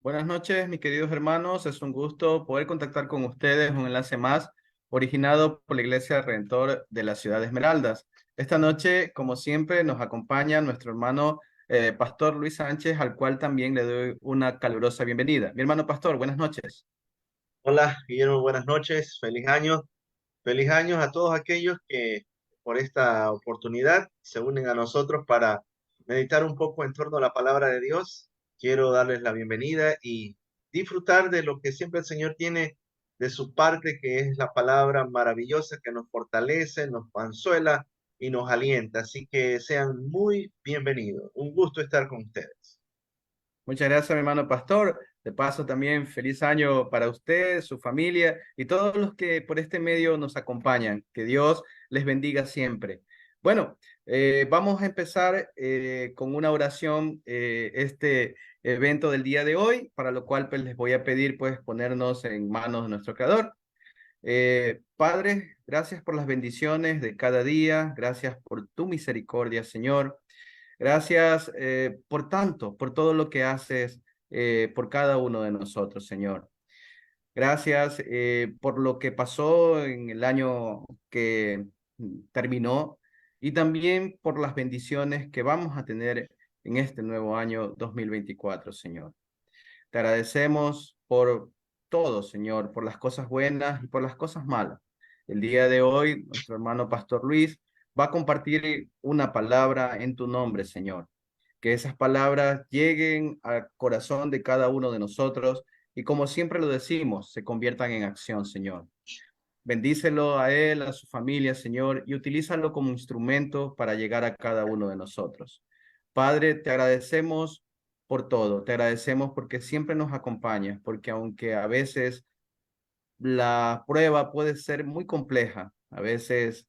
Buenas noches, mis queridos hermanos. Es un gusto poder contactar con ustedes un enlace más originado por la Iglesia Redentor de la ciudad de Esmeraldas. Esta noche, como siempre, nos acompaña nuestro hermano Pastor Luis Sánchez, al cual también le doy una calurosa bienvenida. Mi hermano Pastor, buenas noches. Hola, Guillermo, buenas noches, feliz año a todos aquellos que por esta oportunidad se unen a nosotros para meditar un poco en torno a la palabra de Dios. Quiero darles la bienvenida y disfrutar de lo que siempre el Señor tiene de su parte, que es la palabra maravillosa que nos fortalece, nos consuela y nos alienta. Así que sean muy bienvenidos. Un gusto estar con ustedes. Muchas gracias, mi hermano Pastor. De paso, también feliz año para usted, su familia y todos los que por este medio nos acompañan. Que Dios les bendiga siempre. Bueno, vamos a empezar con una oración este evento del día de hoy, para lo cual pues, les voy a pedir pues ponernos en manos de nuestro Creador. Padre, gracias por las bendiciones de cada día, gracias por tu misericordia, Señor. Gracias por tanto, por todo lo que haces por cada uno de nosotros, Señor. Gracias por lo que pasó en el año que terminó y también por las bendiciones que vamos a tener en este nuevo año 2024, Señor. Te agradecemos por todo, Señor, por las cosas buenas y por las cosas malas. El día de hoy, nuestro hermano Pastor Luis va a compartir una palabra en tu nombre, Señor. Que esas palabras lleguen al corazón de cada uno de nosotros y como siempre lo decimos, se conviertan en acción, Señor. Bendícelo a él, a su familia, Señor, y utilízalo como instrumento para llegar a cada uno de nosotros. Padre, te agradecemos por todo, te agradecemos porque siempre nos acompañas, porque aunque a veces la prueba puede ser muy compleja, a veces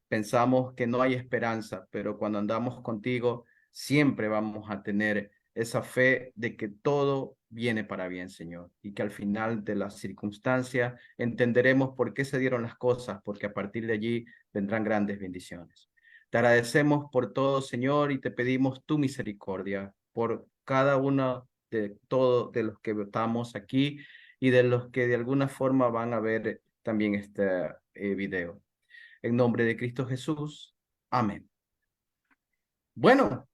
pensamos que no hay esperanza, pero cuando andamos contigo, siempre vamos a tener esa fe de que todo viene para bien, Señor, y que al final de las circunstancias entenderemos por qué se dieron las cosas, porque a partir de allí vendrán grandes bendiciones. Te agradecemos por todo, Señor, y te pedimos tu misericordia por cada uno de todos de los que estamos aquí y de los que de alguna forma van a ver también este video. En nombre de Cristo Jesús. Amén. Bueno,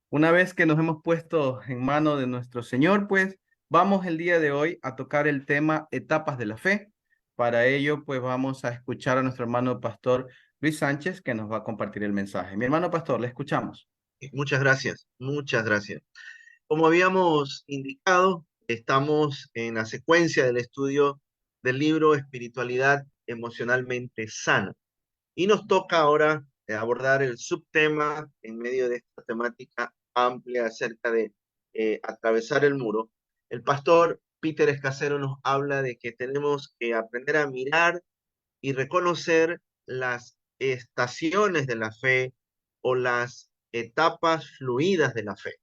una vez que nos hemos puesto en mano de nuestro Señor, pues vamos el día de hoy a tocar el tema etapas de la fe. Para ello, pues vamos a escuchar a nuestro hermano pastor Luis Sánchez, que nos va a compartir el mensaje. Mi hermano pastor, le escuchamos. Muchas gracias, muchas gracias. Como habíamos indicado, estamos en la secuencia del estudio del libro Espiritualidad Emocionalmente Sana. Y nos toca ahora abordar el subtema en medio de esta temática amplia acerca de atravesar el muro. El pastor Peter Escacero nos habla de que tenemos que aprender a mirar y reconocer las estaciones de la fe o las etapas fluidas de la fe.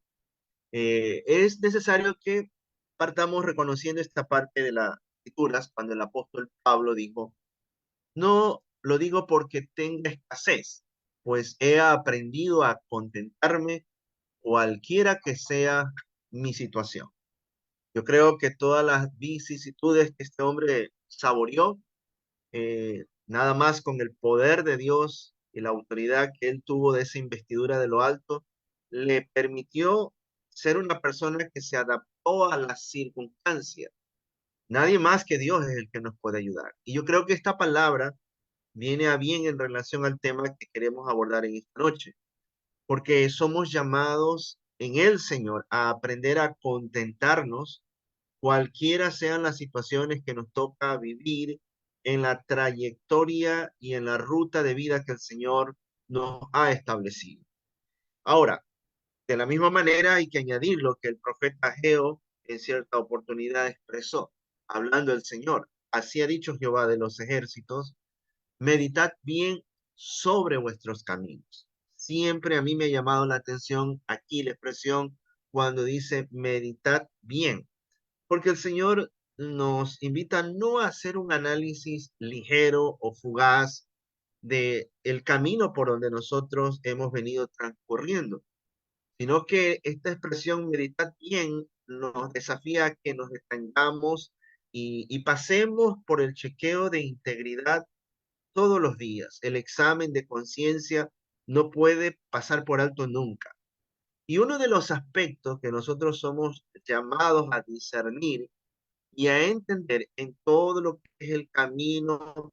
Es necesario que partamos reconociendo esta parte de las escrituras cuando el apóstol Pablo dijo, no lo digo porque tenga escasez, pues he aprendido a contentarme cualquiera que sea mi situación. Yo creo que todas las vicisitudes que este hombre saboreó, nada más con el poder de Dios y la autoridad que él tuvo de esa investidura de lo alto, le permitió ser una persona que se adaptó a las circunstancias. Nadie más que Dios es el que nos puede ayudar. Y yo creo que esta palabra viene a bien en relación al tema que queremos abordar en esta noche, porque somos llamados en el Señor a aprender a contentarnos cualquiera sean las situaciones que nos toca vivir en la trayectoria y en la ruta de vida que el Señor nos ha establecido. Ahora, de la misma manera hay que añadir lo que el profeta Geo en cierta oportunidad expresó, hablando del Señor. Así ha dicho Jehová de los ejércitos, meditad bien sobre vuestros caminos. Siempre a mí me ha llamado la atención aquí la expresión cuando dice meditad bien, porque el Señor nos invita no a hacer un análisis ligero o fugaz de el camino por donde nosotros hemos venido transcurriendo, sino que esta expresión meditad bien nos desafía a que nos detengamos y pasemos por el chequeo de integridad todos los días. El examen de conciencia no puede pasar por alto nunca. Y uno de los aspectos que nosotros somos llamados a discernir y a entender en todo lo que es el camino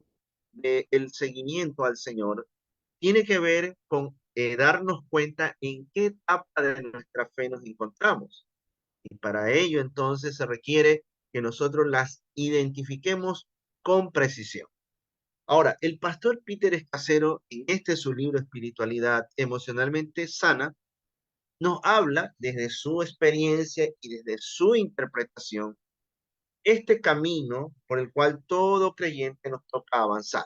del seguimiento al Señor, tiene que ver con darnos cuenta en qué etapa de nuestra fe nos encontramos. Y para ello entonces se requiere que nosotros las identifiquemos con precisión. Ahora, el pastor Peter Escasero, en su libro Espiritualidad Emocionalmente Sana, nos habla desde su experiencia y desde su interpretación este camino por el cual todo creyente nos toca avanzar.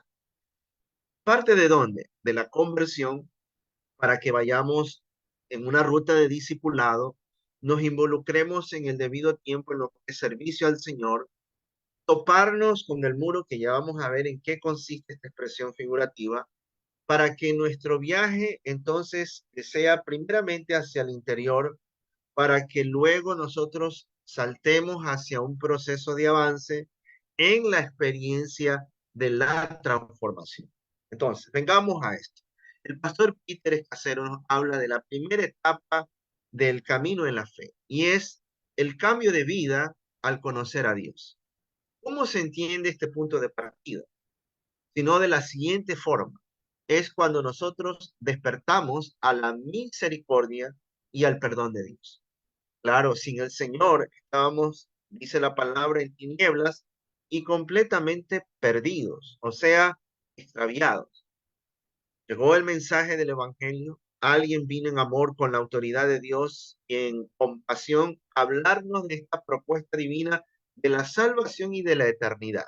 ¿Parte de dónde? De la conversión, para que vayamos en una ruta de discipulado, nos involucremos en el debido tiempo en lo que es servicio al Señor, toparnos con el muro, que ya vamos a ver en qué consiste esta expresión figurativa, para que nuestro viaje entonces sea primeramente hacia el interior, para que luego nosotros saltemos hacia un proceso de avance en la experiencia de la transformación. Entonces, vengamos a esto. El pastor Peter Escasero nos habla de la primera etapa del camino en la fe y es el cambio de vida al conocer a Dios. ¿Cómo se entiende este punto de partida? Sino de la siguiente forma. Es cuando nosotros despertamos a la misericordia y al perdón de Dios. Claro, sin el Señor estábamos, dice la palabra, en tinieblas y completamente perdidos, o sea, extraviados. Llegó el mensaje del Evangelio, alguien vino en amor con la autoridad de Dios y en compasión a hablarnos de esta propuesta divina de la salvación y de la eternidad.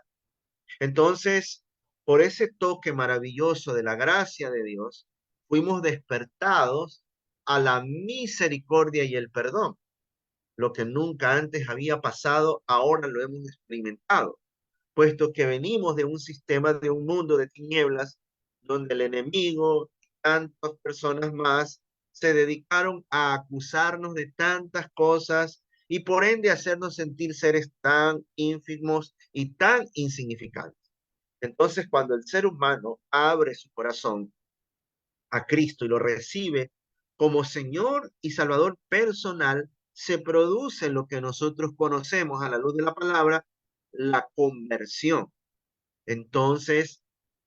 Entonces, por ese toque maravilloso de la gracia de Dios, fuimos despertados a la misericordia y el perdón. Lo que nunca antes había pasado, ahora lo hemos experimentado, puesto que venimos de un sistema, de un mundo de tinieblas, donde el enemigo y tantas personas más se dedicaron a acusarnos de tantas cosas y por ende hacernos sentir seres tan ínfimos y tan insignificantes. Entonces, cuando el ser humano abre su corazón a Cristo y lo recibe como Señor y Salvador personal, se produce lo que nosotros conocemos a la luz de la palabra, la conversión. Entonces,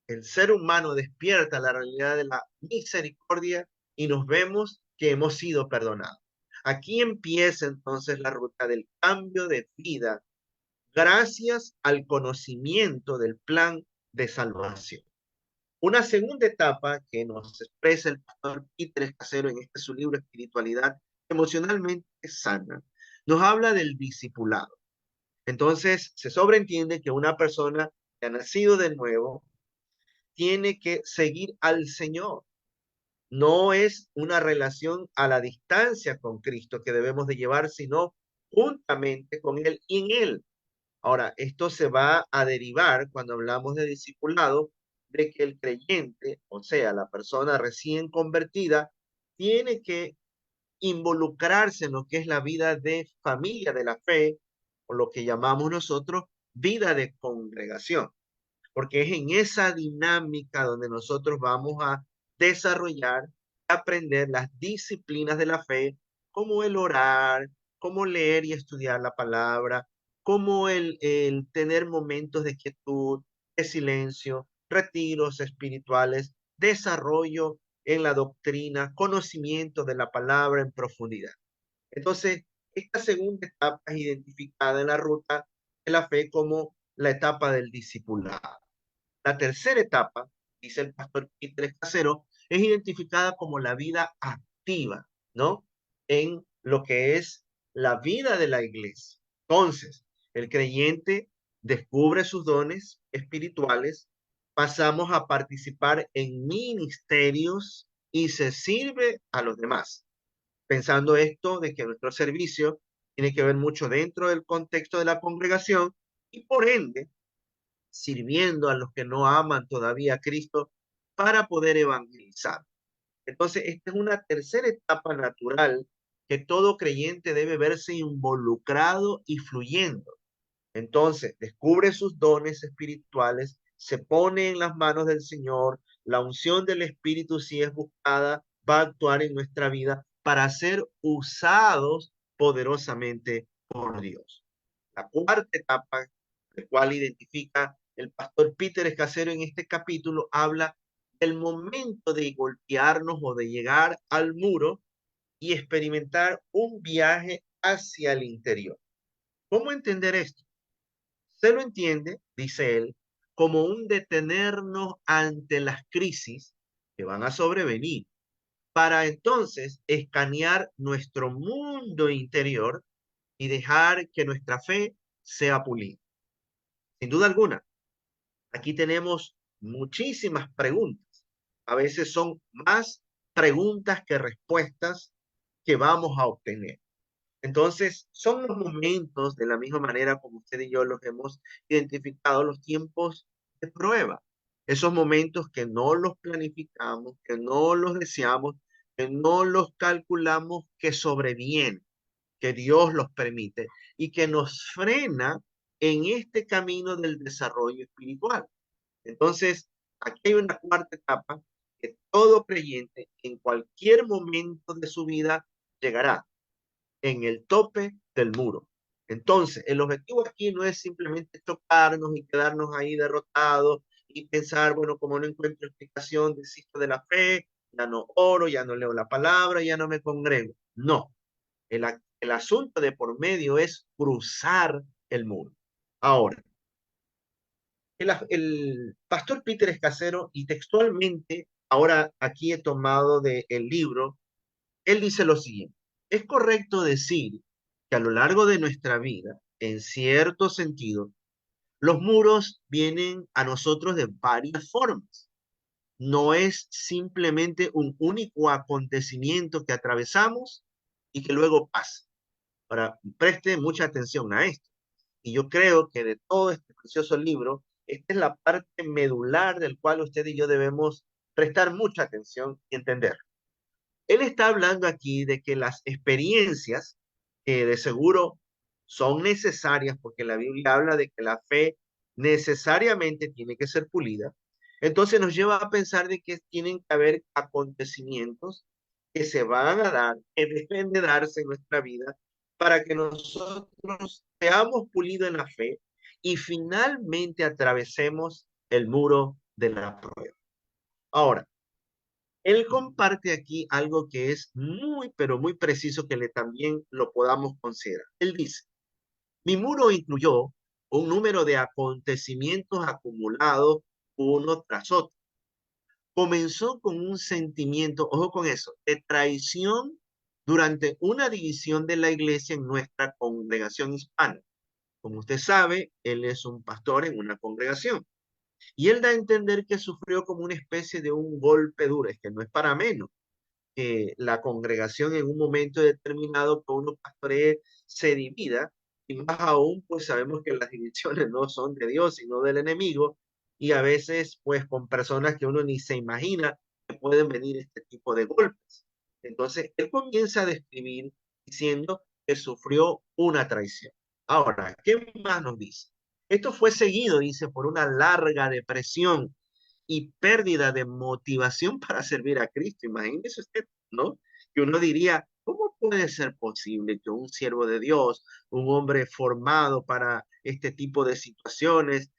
el ser humano despierta la realidad de la misericordia y nos vemos que hemos sido perdonados. Aquí empieza entonces la ruta del cambio de vida gracias al conocimiento del plan de salvación. Una segunda etapa que nos expresa el pastor Peter Escasero en su libro Espiritualidad Emocionalmente Sana, nos habla del discipulado. Entonces, se sobreentiende que una persona que ha nacido de nuevo tiene que seguir al Señor. No es una relación a la distancia con Cristo que debemos de llevar, sino juntamente con Él y en Él. Ahora, esto se va a derivar cuando hablamos de discipulado, de que el creyente, o sea, la persona recién convertida, tiene que involucrarse en lo que es la vida de familia de la fe, o lo que llamamos nosotros vida de congregación, porque es en esa dinámica donde nosotros vamos a desarrollar, aprender las disciplinas de la fe, como el orar, como leer y estudiar la palabra, como el tener momentos de quietud, de silencio, retiros espirituales, desarrollo en la doctrina, conocimiento de la palabra en profundidad. Entonces, esta segunda etapa es identificada en la ruta de la fe como la etapa del discipulado. La tercera etapa, dice el pastor Peter Escasero, es identificada como la vida activa, ¿no? En lo que es la vida de la iglesia. Entonces, el creyente descubre sus dones espirituales, pasamos a participar en ministerios y se sirve a los demás. Pensando esto de que nuestro servicio tiene que ver mucho dentro del contexto de la congregación y por ende sirviendo a los que no aman todavía a Cristo para poder evangelizar. Entonces, esta es una tercera etapa natural que todo creyente debe verse involucrado y fluyendo. Entonces, descubre sus dones espirituales, se pone en las manos del Señor, la unción del Espíritu, si es buscada, va a actuar en nuestra vida para ser usados poderosamente por Dios. La cuarta etapa, la cual identifica el pastor Peter Escacero en este capítulo, habla del momento de golpearnos o de llegar al muro y experimentar un viaje hacia el interior. ¿Cómo entender esto? Se lo entiende, dice él, como un detenernos ante las crisis que van a sobrevenir, para entonces escanear nuestro mundo interior y dejar que nuestra fe sea pulida. Sin duda alguna, aquí tenemos muchísimas preguntas. A veces son más preguntas que respuestas que vamos a obtener. Entonces, son los momentos, de la misma manera como usted y yo los hemos identificado, los tiempos de prueba. Esos momentos que no los planificamos, que no los deseamos, que no los calculamos, que sobrevienen, que Dios los permite y que nos frena en este camino del desarrollo espiritual. Entonces, aquí hay una cuarta etapa que todo creyente en cualquier momento de su vida llegará en el tope del muro. Entonces, el objetivo aquí no es simplemente chocarnos y quedarnos ahí derrotados y pensar, bueno, como no encuentro explicación, desisto de la fe, ya no oro, ya no leo la palabra, ya no me congrego. No, el asunto de por medio es cruzar el muro. Ahora, el pastor Peter Escacero, y textualmente, ahora aquí he tomado del libro, él dice lo siguiente: es correcto decir que a lo largo de nuestra vida, en cierto sentido, los muros vienen a nosotros de varias formas. No es simplemente un único acontecimiento que atravesamos y que luego pasa. Ahora, preste mucha atención a esto. Y yo creo que de todo este precioso libro, esta es la parte medular del cual usted y yo debemos prestar mucha atención y entender. Él está hablando aquí de que las experiencias, que de seguro son necesarias, porque la Biblia habla de que la fe necesariamente tiene que ser pulida, entonces nos lleva a pensar de que tienen que haber acontecimientos que se van a dar, que deben de darse en nuestra vida para que nosotros seamos pulidos en la fe y finalmente atravesemos el muro de la prueba. Ahora, él comparte aquí algo que es muy, pero muy preciso que le también lo podamos considerar. Él dice: mi muro incluyó un número de acontecimientos acumulados uno tras otro. Comenzó con un sentimiento, ojo con eso, de traición durante una división de la iglesia en nuestra congregación hispana. Como usted sabe, él es un pastor en una congregación. Y él da a entender que sufrió como una especie de un golpe duro, es que no es para menos que la congregación en un momento determinado que uno pastoree se divida, y más aún, pues sabemos que las divisiones no son de Dios, sino del enemigo, y a veces, pues con personas que uno ni se imagina que pueden venir este tipo de golpes. Entonces, él comienza a describir diciendo que sufrió una traición. Ahora, ¿qué más nos dice? Esto fue seguido, dice, por una larga depresión y pérdida de motivación para servir a Cristo. Imagínese usted, ¿no? Que uno diría, ¿cómo puede ser posible que un siervo de Dios, un hombre formado para este tipo de situaciones,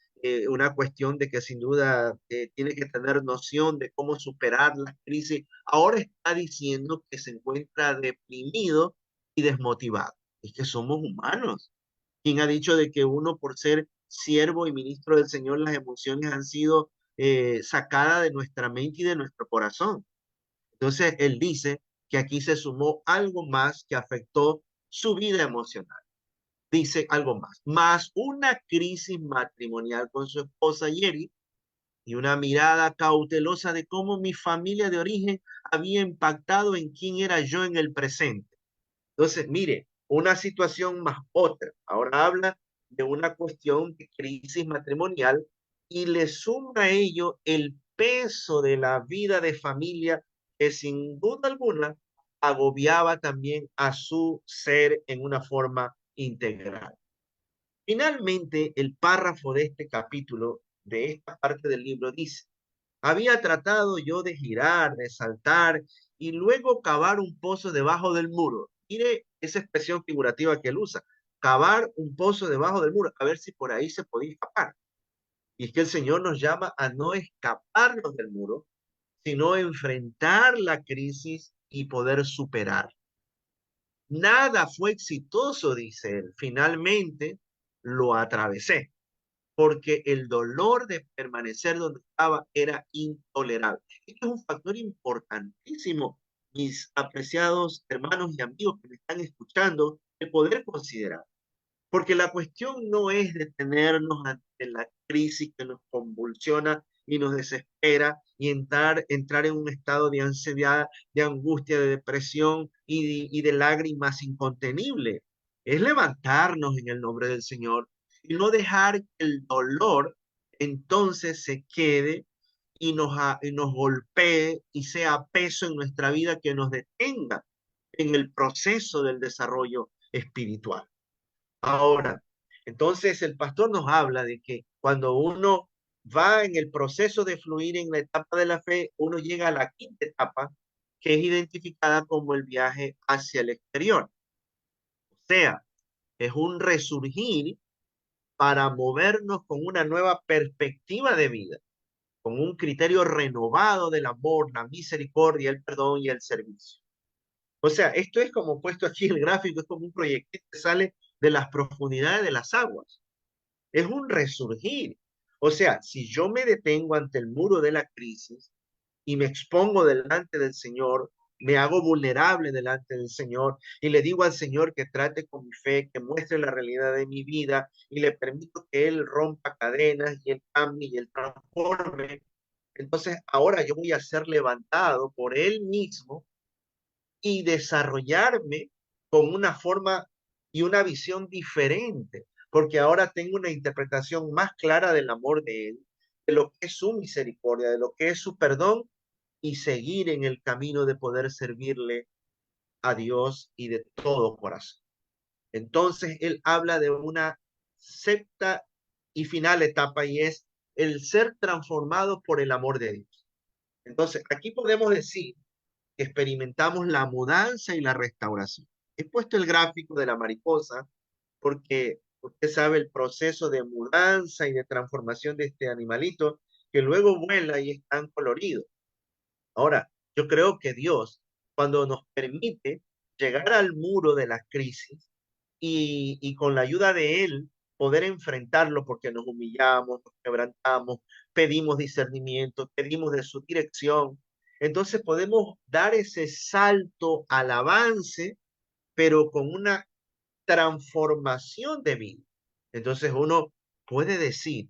una cuestión de que sin duda tiene que tener noción de cómo superar las crisis, ahora está diciendo que se encuentra deprimido y desmotivado? Es que somos humanos. ¿Quién ha dicho de que uno, por ser siervo y ministro del Señor, las emociones han sido sacadas de nuestra mente y de nuestro corazón? Entonces, él dice que aquí se sumó algo más que afectó su vida emocional. Dice algo más una crisis matrimonial con su esposa Yeri y una mirada cautelosa de cómo mi familia de origen había impactado en quién era yo en el presente. Entonces, mire, una situación más otra. Ahora habla de una cuestión de crisis matrimonial y le suma a ello el peso de la vida de familia que sin duda alguna agobiaba también a su ser en una forma integral. Finalmente, el párrafo de este capítulo, de esta parte del libro, dice: había tratado yo de girar, de saltar y luego cavar un pozo debajo del muro. Mire esa expresión figurativa que él usa: cavar un pozo debajo del muro, a ver si por ahí se podía escapar. Y es que el Señor nos llama a no escaparnos del muro, sino enfrentar la crisis y poder superar. Nada fue exitoso, dice él. Finalmente lo atravesé, porque el dolor de permanecer donde estaba era intolerable. Este es un factor importantísimo, mis apreciados hermanos y amigos que me están escuchando, el poder considerar. Porque la cuestión no es detenernos ante la crisis que nos convulsiona y nos desespera y entrar en un estado de ansiedad, de angustia, de depresión y de lágrimas incontenibles. Es levantarnos en el nombre del Señor y no dejar que el dolor entonces se quede y nos golpee y sea peso en nuestra vida que nos detenga en el proceso del desarrollo espiritual. Ahora, entonces el pastor nos habla de que cuando uno va en el proceso de fluir en la etapa de la fe, uno llega a la quinta etapa, que es identificada como el viaje hacia el exterior. O sea, es un resurgir para movernos con una nueva perspectiva de vida, con un criterio renovado del amor, la misericordia, el perdón y el servicio. O sea, esto es como puesto aquí en el gráfico, es como un proyecto que sale de las profundidades de las aguas. Es un resurgir. O sea, si yo me detengo ante el muro de la crisis y me expongo delante del Señor, me hago vulnerable delante del Señor y le digo al Señor que trate con mi fe, que muestre la realidad de mi vida y le permito que Él rompa cadenas y Él cambie y Él transforme. Entonces ahora yo voy a ser levantado por Él mismo y desarrollarme con una forma y una visión diferente, porque ahora tengo una interpretación más clara del amor de Él, de lo que es su misericordia, de lo que es su perdón, y seguir en el camino de poder servirle a Dios y de todo corazón. Entonces, Él habla de una sexta y final etapa, y es el ser transformado por el amor de Dios. Entonces, aquí podemos decir experimentamos la mudanza y la restauración. He puesto el gráfico de la mariposa porque usted sabe el proceso de mudanza y de transformación de este animalito que luego vuela y es tan colorido. Ahora, yo creo que Dios, cuando nos permite llegar al muro de la crisis y con la ayuda de Él poder enfrentarlo porque nos humillamos, nos quebrantamos, pedimos discernimiento, pedimos de su dirección, entonces podemos dar ese salto al avance, pero con una transformación de vida. Entonces uno puede decir,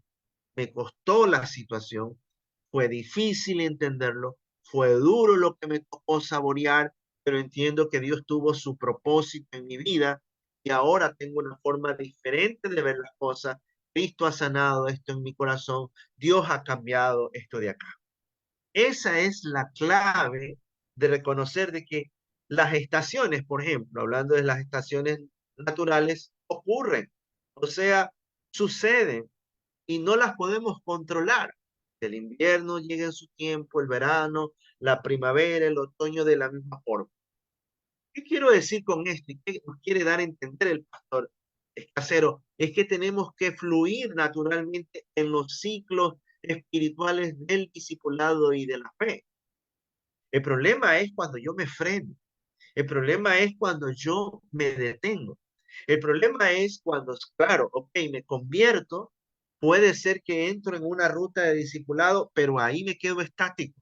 me costó la situación, fue difícil entenderlo, fue duro lo que me tocó saborear, pero entiendo que Dios tuvo su propósito en mi vida y ahora tengo una forma diferente de ver las cosas. Cristo ha sanado esto en mi corazón, Dios ha cambiado esto de acá. Esa es la clave de reconocer de que las estaciones, por ejemplo, hablando de las estaciones naturales, ocurren, o sea, suceden y no las podemos controlar. El invierno llega en su tiempo, el verano, la primavera, el otoño de la misma forma. ¿Qué quiero decir con esto y qué nos quiere dar a entender el pastor Escasero? Es que tenemos que fluir naturalmente en los ciclos espirituales del discipulado y de la fe. El problema es cuando yo me freno. El problema es cuando yo me detengo. El problema es cuando, claro, ok, me convierto, puede ser que entro en una ruta de discipulado, pero ahí me quedo estático.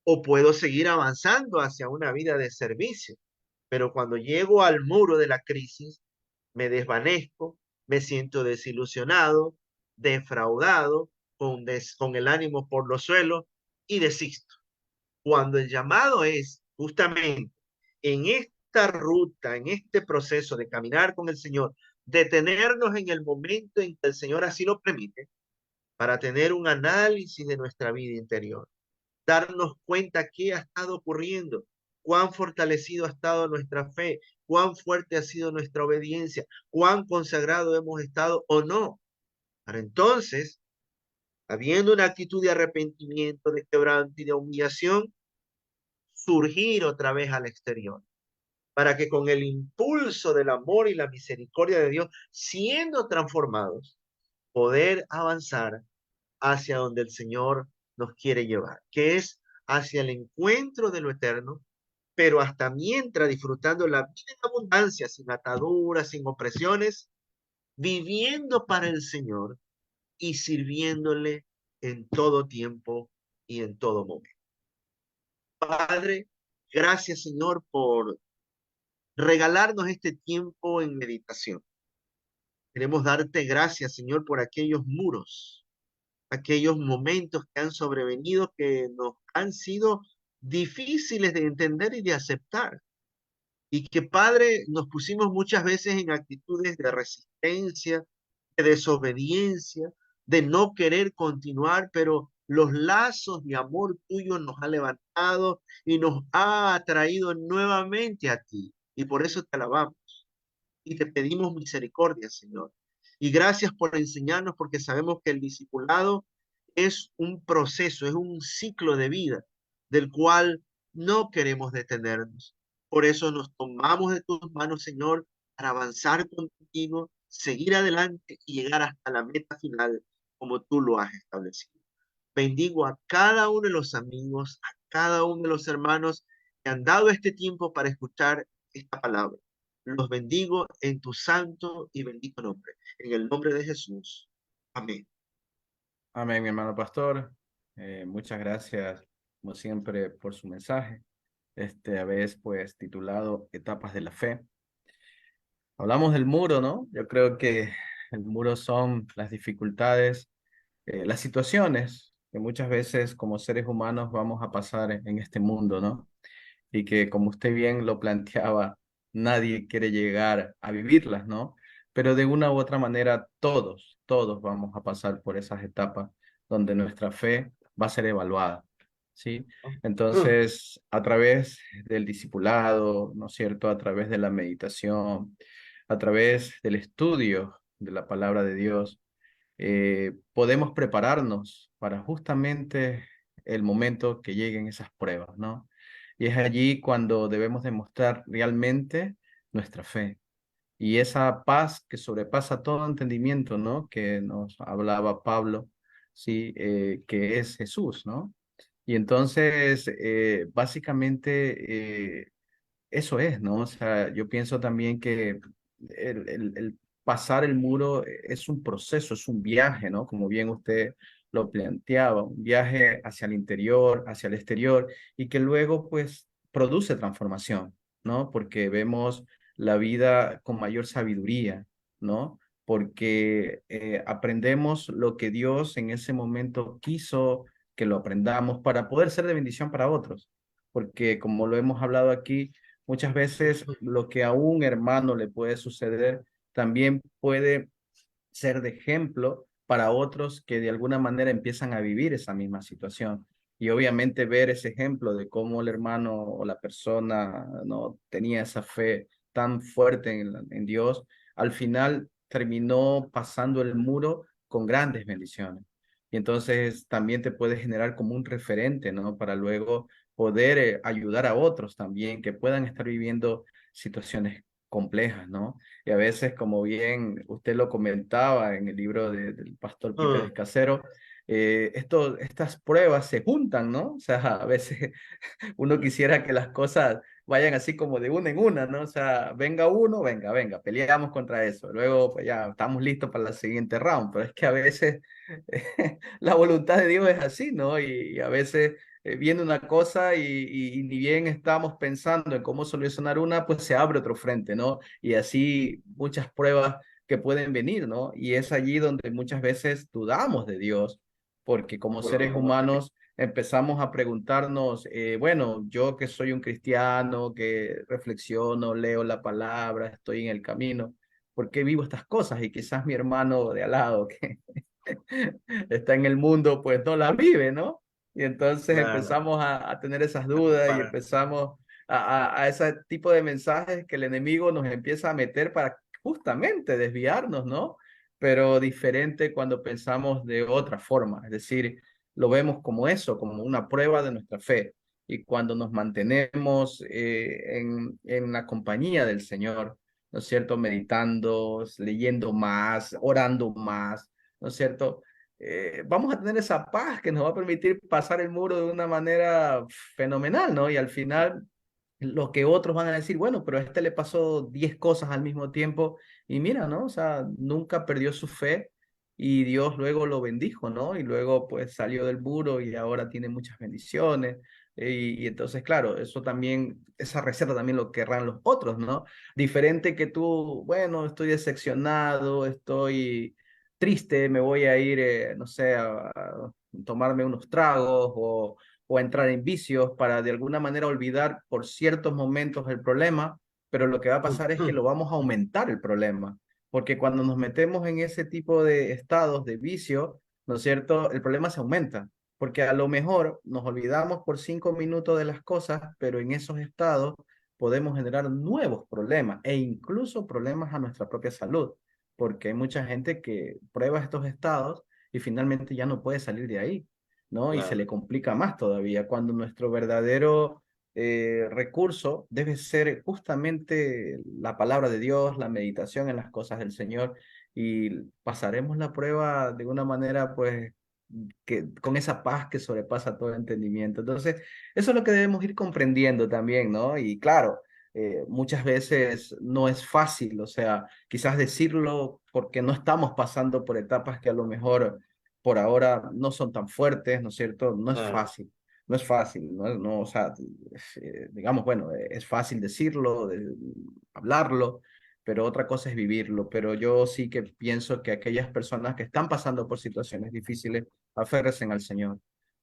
O puedo seguir avanzando hacia una vida de servicio. Pero cuando llego al muro de la crisis, me desvanezco, me siento desilusionado, defraudado, con el ánimo por los suelos y desisto. Cuando el llamado es justamente en esta ruta, en este proceso de caminar con el Señor, detenernos en el momento en que el Señor así lo permite, para tener un análisis de nuestra vida interior, darnos cuenta qué ha estado ocurriendo, cuán fortalecido ha estado nuestra fe, cuán fuerte ha sido nuestra obediencia, cuán consagrado hemos estado o no. Para entonces, habiendo una actitud de arrepentimiento, de quebranto y de humillación, surgir otra vez al exterior, para que con el impulso del amor y la misericordia de Dios, siendo transformados, poder avanzar hacia donde el Señor nos quiere llevar, que es hacia el encuentro de lo eterno, pero hasta mientras disfrutando la vida en abundancia, sin ataduras, sin opresiones, viviendo para el Señor y sirviéndole en todo tiempo y en todo momento. Padre, gracias Señor por regalarnos este tiempo en meditación. Queremos darte gracias, Señor, por aquellos muros, aquellos momentos que han sobrevenido que nos han sido difíciles de entender y de aceptar. Y que, Padre, nos pusimos muchas veces en actitudes de resistencia, de desobediencia, de no querer continuar, pero los lazos de amor tuyo nos ha levantado y nos ha atraído nuevamente a ti. Y por eso te alabamos y te pedimos misericordia, Señor. Y gracias por enseñarnos, porque sabemos que el discipulado es un proceso, es un ciclo de vida del cual no queremos detenernos. Por eso nos tomamos de tus manos, Señor, para avanzar contigo, seguir adelante y llegar hasta la meta final como tú lo has establecido. Bendigo a cada uno de los amigos, a cada uno de los hermanos que han dado este tiempo para escuchar esta palabra. Los bendigo en tu santo y bendito nombre. En el nombre de Jesús. Amén. Amén, mi hermano pastor. Muchas gracias, como siempre, por su mensaje. A vez, pues, titulado Etapas de la Fe. Hablamos del muro, ¿no? Yo creo que el muro son las dificultades, las situaciones que muchas veces como seres humanos vamos a pasar en este mundo, ¿no? Y que, como usted bien lo planteaba, nadie quiere llegar a vivirlas, ¿no? Pero de una u otra manera, todos vamos a pasar por esas etapas donde nuestra fe va a ser evaluada, ¿sí? Entonces, a través del discipulado, ¿no es cierto? A través de la meditación, a través del estudio de la palabra de Dios, podemos prepararnos para justamente el momento que lleguen esas pruebas, ¿no? Y es allí cuando debemos demostrar realmente nuestra fe y esa paz que sobrepasa todo entendimiento, ¿no? Que nos hablaba Pablo, sí, que es Jesús, ¿no? Y entonces, básicamente, eso es, ¿no? O sea, yo pienso también que el pasar el muro es un proceso, es un viaje, ¿no? Como bien usted lo planteaba, un viaje hacia el interior, hacia el exterior, y que luego, pues, produce transformación, ¿no? Porque vemos la vida con mayor sabiduría, ¿no? Porque aprendemos lo que Dios en ese momento quiso que lo aprendamos para poder ser de bendición para otros. Porque como lo hemos hablado aquí, muchas veces lo que a un hermano le puede suceder también puede ser de ejemplo para otros que de alguna manera empiezan a vivir esa misma situación. Y obviamente ver ese ejemplo de cómo el hermano o la persona no tenía esa fe tan fuerte en Dios, al final terminó pasando el muro con grandes bendiciones. Y entonces también te puede generar como un referente, ¿no? Para luego poder ayudar a otros también que puedan estar viviendo situaciones complejas, ¿no? Y a veces, como bien usted lo comentaba en el libro del pastor Peter Ah, Escasero, estas pruebas se juntan, ¿no? O sea, a veces uno quisiera que las cosas vayan así como de una en una, ¿no? O sea, venga uno, venga, peleamos contra eso. Luego, pues ya estamos listos para la siguiente round, pero es que a veces la voluntad de Dios es así, ¿no? Y a veces viene una cosa y ni bien estamos pensando en cómo solucionar una, pues se abre otro frente, ¿no? Y así muchas pruebas que pueden venir, ¿no? Y es allí donde muchas veces dudamos de Dios, porque como seres humanos empezamos a preguntarnos, bueno, yo que soy un cristiano, que reflexiono, leo la palabra, estoy en el camino, ¿por qué vivo estas cosas? Y quizás mi hermano de al lado que está en el mundo, pues no la vive, ¿no? Y entonces claro, empezamos a tener esas la dudas y compara. empezamos a ese tipo de mensajes que el enemigo nos empieza a meter para justamente desviarnos, ¿no? Pero diferente cuando pensamos de otra forma, es decir, lo vemos como eso, como una prueba de nuestra fe. Y cuando nos mantenemos en la compañía del Señor, ¿no es cierto? Meditando, leyendo más, orando más, ¿no es cierto? Vamos a tener esa paz que nos va a permitir pasar el muro de una manera fenomenal, ¿no? Y al final, lo que otros van a decir, bueno, pero a este le pasó 10 cosas al mismo tiempo y mira, ¿no? O sea, nunca perdió su fe y Dios luego lo bendijo, ¿no? Y luego pues salió del muro y ahora tiene muchas bendiciones. Y entonces, claro, eso también, esa receta también lo querrán los otros, ¿no? Diferente que tú, bueno, estoy decepcionado, estoy triste, me voy a ir, no sé, a tomarme unos tragos o a entrar en vicios para de alguna manera olvidar por ciertos momentos el problema, pero lo que va a pasar es que lo vamos a aumentar el problema, porque cuando nos metemos en ese tipo de estados de vicio, ¿no es cierto? El problema se aumenta, porque a lo mejor nos olvidamos por 5 minutos de las cosas, pero en esos estados podemos generar nuevos problemas e incluso problemas a nuestra propia salud porque hay mucha gente que prueba estos estados y finalmente ya no puede salir de ahí, ¿no? Y se Claro, le complica más todavía cuando nuestro verdadero recurso debe ser justamente la palabra de Dios, la meditación en las cosas del Señor y pasaremos la prueba de una manera, pues, que con esa paz que sobrepasa todo entendimiento. Entonces, eso es lo que debemos ir comprendiendo también, ¿no? Y claro, muchas veces no es fácil, o sea, quizás decirlo porque no estamos pasando por etapas que a lo mejor por ahora no son tan fuertes, ¿no es cierto? No es claro. fácil, no es fácil, no, o sea, digamos, bueno, es fácil decirlo, hablarlo, pero otra cosa es vivirlo. Pero yo sí que pienso que aquellas personas que están pasando por situaciones difíciles, aférrense al Señor.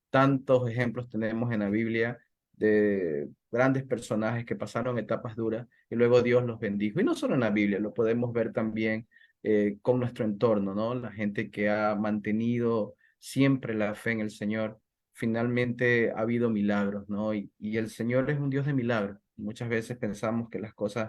Tantos ejemplos tenemos en la Biblia de grandes personajes que pasaron etapas duras y luego Dios los bendijo. Y no solo en la Biblia, lo podemos ver también con nuestro entorno, ¿no? La gente que ha mantenido siempre la fe en el Señor, finalmente ha habido milagros, ¿no? Y el Señor es un Dios de milagros. Muchas veces pensamos que las cosas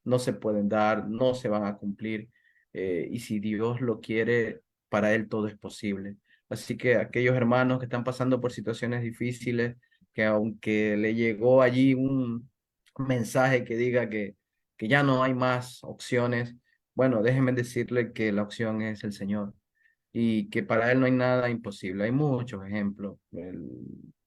no se pueden dar, no se van a cumplir, y si Dios lo quiere, para Él todo es posible. Así que aquellos hermanos que están pasando por situaciones difíciles, que aunque le llegó allí un mensaje que diga que ya no hay más opciones, bueno, déjenme decirle que la opción es el Señor y que para Él no hay nada imposible. Hay muchos ejemplos.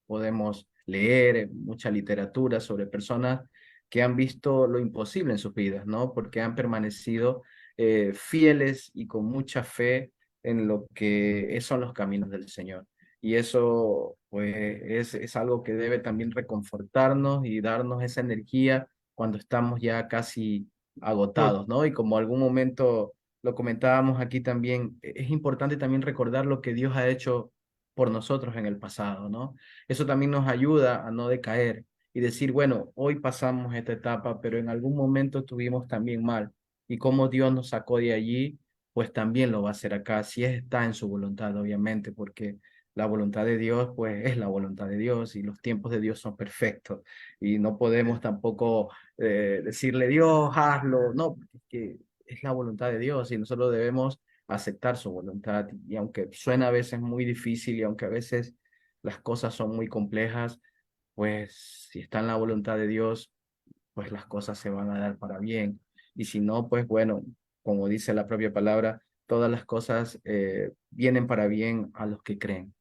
Podemos leer mucha literatura sobre personas que han visto lo imposible en sus vidas, ¿no? Porque han permanecido fieles y con mucha fe en lo que son los caminos del Señor. Y eso, pues, es algo que debe también reconfortarnos y darnos esa energía cuando estamos ya casi agotados, ¿no? Y como algún momento lo comentábamos aquí también, es importante también recordar lo que Dios ha hecho por nosotros en el pasado, ¿no? Eso también nos ayuda a no decaer y decir, bueno, hoy pasamos esta etapa, pero en algún momento estuvimos también mal. Y como Dios nos sacó de allí, pues también lo va a hacer acá, si está en su voluntad, obviamente, porque la voluntad de Dios, pues es la voluntad de Dios y los tiempos de Dios son perfectos y no podemos tampoco decirle, Dios, hazlo, no, porque es que es la voluntad de Dios y nosotros debemos aceptar su voluntad. Y aunque suena a veces muy difícil y aunque a veces las cosas son muy complejas, pues si está en la voluntad de Dios, pues las cosas se van a dar para bien. Y si no, pues bueno, como dice la propia palabra, todas las cosas vienen para bien a los que creen.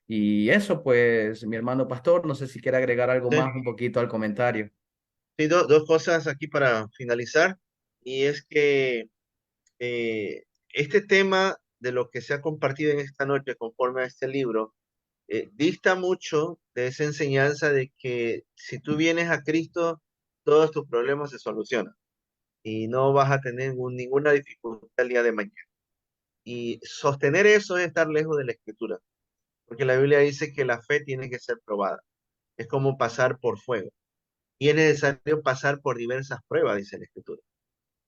Y eso, pues, mi hermano pastor, no sé si quiere agregar algo Sí, más un poquito al comentario. sí, dos cosas aquí para finalizar. Y es que este tema de lo que se ha compartido en esta noche conforme a este libro, dista mucho de esa enseñanza de que si tú vienes a Cristo, todos tus problemas se solucionan y no vas a tener ninguna dificultad el día de mañana. Y sostener eso es estar lejos de la Escritura, porque la Biblia dice que la fe tiene que ser probada. Es como pasar por fuego. Y es necesario pasar por diversas pruebas, dice la Escritura.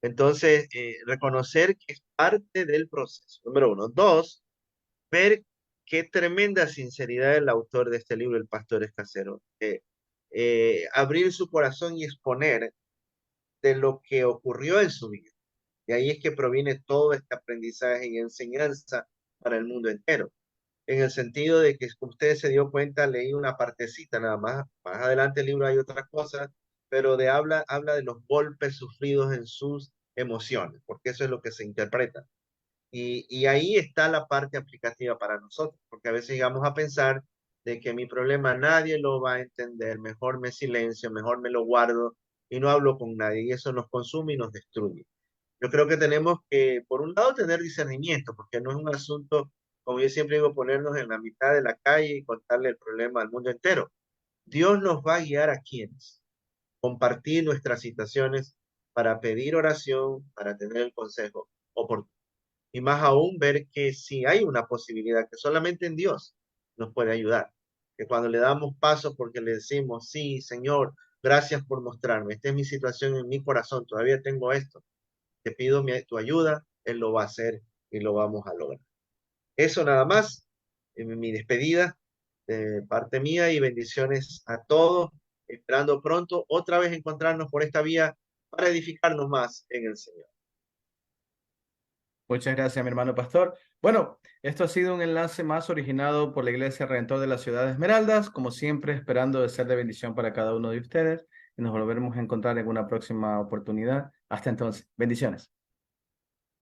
Entonces, reconocer que es parte del proceso. Número uno. Dos, ver qué tremenda sinceridad el autor de este libro, el pastor Escacero. abrir su corazón y exponer de lo que ocurrió en su vida. De ahí es que proviene todo este aprendizaje y enseñanza para el mundo entero. En el sentido de que, como usted se dio cuenta, leí una partecita nada más. Más adelante el libro hay otras cosas, pero habla de los golpes sufridos en sus emociones, porque eso es lo que se interpreta. Y ahí está la parte aplicativa para nosotros, porque a veces llegamos a pensar de que mi problema nadie lo va a entender, mejor me silencio, mejor me lo guardo y no hablo con nadie, y eso nos consume y nos destruye. Yo creo que tenemos que, por un lado, tener discernimiento, porque no es un asunto, como yo siempre digo, ponernos en la mitad de la calle y contarle el problema al mundo entero. Dios nos va a guiar a quienes, compartir nuestras situaciones para pedir oración, para tener el consejo oportuno. Y más aún ver que si hay una posibilidad, que solamente en Dios nos puede ayudar. Que cuando le damos pasos porque le decimos, sí, Señor, gracias por mostrarme, esta es mi situación en mi corazón, todavía tengo esto, te pido tu ayuda, Él lo va a hacer y lo vamos a lograr. Eso nada más, mi despedida de parte mía y bendiciones a todos, esperando pronto otra vez encontrarnos por esta vía para edificarnos más en el Señor. Muchas gracias, mi hermano pastor. Bueno, esto ha sido un enlace más originado por la Iglesia Redentor de la Ciudad de Esmeraldas, como siempre esperando de ser de bendición para cada uno de ustedes y nos volveremos a encontrar en una próxima oportunidad. Hasta entonces, bendiciones.